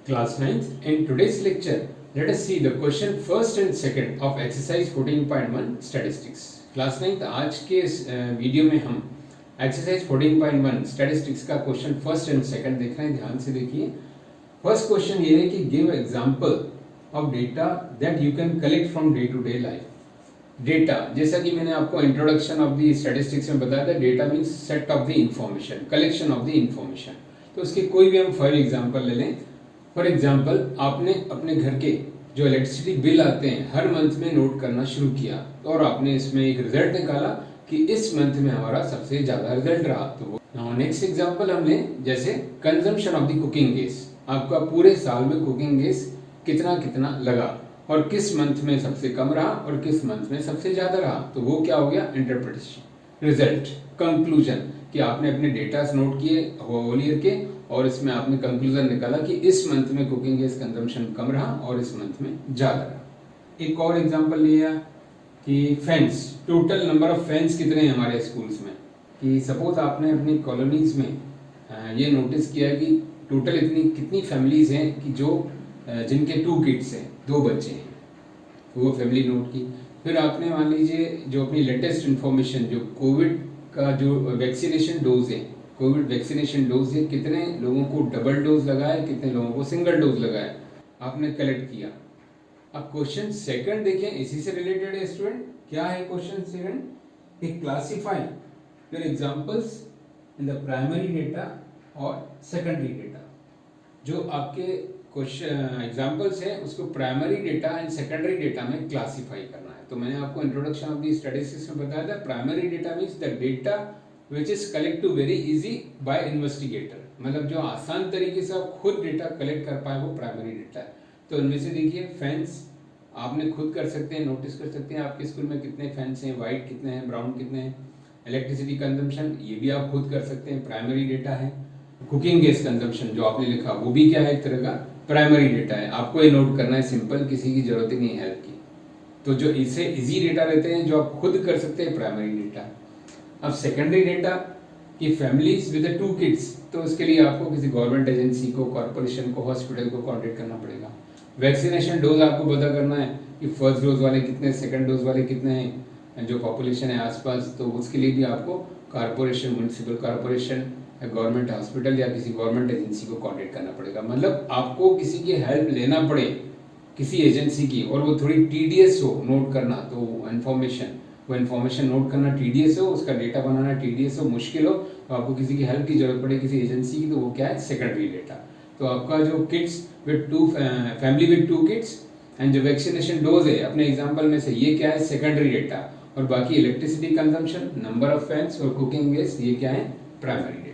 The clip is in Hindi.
Class 9th. In today's lecture, let us see the question first and second of exercise 14.1 statistics. Class 9th आज के इस वीडियो में हम exercise 14.1 statistics का क्वेश्चन फर्स्ट एंड सेकंड देख रहे हैं. ध्यान से देखिए. फर्स्ट क्वेश्चन ये है कि give example of data that you can collect from day to day life. Data, जैसा कि मैंने आपको इंट्रोडक्शन ऑफ द स्टैटिस्टिक्स में बताया था, data means set of the information, collection of the information. तो उसके कोई भी हम 5 एग्जांपल ले लें. फॉर एग्जांपल, आपने अपने घर के जो इलेक्ट्रिसिटी बिल आते हैं हर मंथ में नोट करना शुरू किया और आपने इसमें एक रिजल्ट निकाला कि इस मंथ में हमारा सबसे ज़्यादा रिजल्ट रहा. तो वो नेक्स्ट एग्जांपल हम लें, जैसे consumption of the cooking gas. आपका पूरे साल में कुकिंग गैस कितना कितना लगा और किस मंथ में सबसे कम रहा और किस मंथ में सबसे ज़्यादा रहा. तो वो क्या हो गया? इंटरप्रिटेशन. रिजल्ट, कंक्लूजन, कि आपने अपने डेटास नोट किए होल ईयर के और इसमें आपने कंक्लूजन निकाला कि इस मंथ में कुकिंग गैस कंजम्पशन कम रहा और इस मंथ में ज़्यादा रहा. एक और एग्जांपल लिया कि fans, total number of fans कितने हैं हमारे स्कूल्स में. कि सपोज आपने अपनी कॉलोनीज में ये नोटिस किया है कि टोटल इतनी कितनी फैमिलीज हैं कि जो जिनके 2 किड्स हैं, 2 बच्चे हैं, तो वो फैमिली नोट की. फिर आपने मान लीजिए जो अपनी लेटेस्ट इन्फॉर्मेशन, जो कोविड का जो वैक्सीनेशन डोज है, कोविड वैक्सीनेशन डोज है, कितने लोगों को डबल डोज लगा है, कितने लोगों को सिंगल डोज लगा है, आपने कलेक्ट किया. अब क्वेश्चन सेकंड देखें, इसी से रिलेटेड है स्टूडेंट. क्या है क्वेश्चन सेकंड? कि classify your examples in the primary data और सेकेंडरी डेटा. जो आपके क्वेश्चन एग्जांपल्स है उसको primary data and secondary data में क्लासिफाई करना है. तो मैंने आपको इंट्रोडक्शन ऑफ द स्टैटिस्टिक्स में बताया था, primary data means the data which is collect to very easy by investigator. मतलब जो आसान तरीके से आप खुद डेटा कलेक्ट कर पाए वो प्राइमरी डेटा है. तो इनमें से देखिए, फैंस आपने खुद कर सकते हैं, नोटिस कर सकते हैं आपके स्कूल में कितने फैंस हैं, वाइट कितने हैं, ब्राउन कितने हैं. इलेक्ट्रिसिटी कंजम्पशन, ये भी आप खुद कर सकते हैं, प्राइमरी डेटा है. कुकिंग गैस कंजम्पशन जो आपने लिखा वो भी क्या है, एक तरह का प्राइमरी डेटा है. आपको ये नोट करना है, सिंपल, किसी की जरूरत ही नहीं है हेल्प की. तो जो इससे इजी डेटा रहते हैं जो आप खुद कर सकते हैं, प्राइमरी डेटा. अब सेकेंडरी डेटा कि फैमिलीज विद 2 किड्स, तो उसके लिए आपको किसी गवर्नमेंट एजेंसी को, कॉर्पोरेशन को, हॉस्पिटल को कॉन्टेक्ट करना पड़ेगा. वैक्सीनेशन डोज आपको पता करना है कि फर्स्ट डोज वाले कितने, सेकंड डोज वाले कितने हैं, जो पॉपुलेशन है आसपास. तो उसके लिए भी आपको corporation, municipal corporation, government hospital या किसी गवर्नमेंट एजेंसी को कांटेक्ट करना पड़ेगा. मतलब आपको किसी की हेल्प लेना पड़े, किसी एजेंसी की, और वो थोड़ी टीडीएस हो नोट करना. तो वो इन्फॉर्मेशन नोट करना टीडीएस हो, उसका डेटा बनाना टीडीएस हो, मुश्किल हो, तो आपको किसी की हेल्प की जरूरत पड़े, किसी एजेंसी की, तो वो क्या है, सेकेंडरी डेटा. तो आपका जो kids with 2 family with 2 kids and जो वैक्सीनेशन डोज है अपने एग्जाम्पल में से, ये क्या है, सेकेंडरी डेटा. और बाकी electricity consumption, number of fans और कुकिंग गैस, ये क्या है, प्राइमरी डेटा.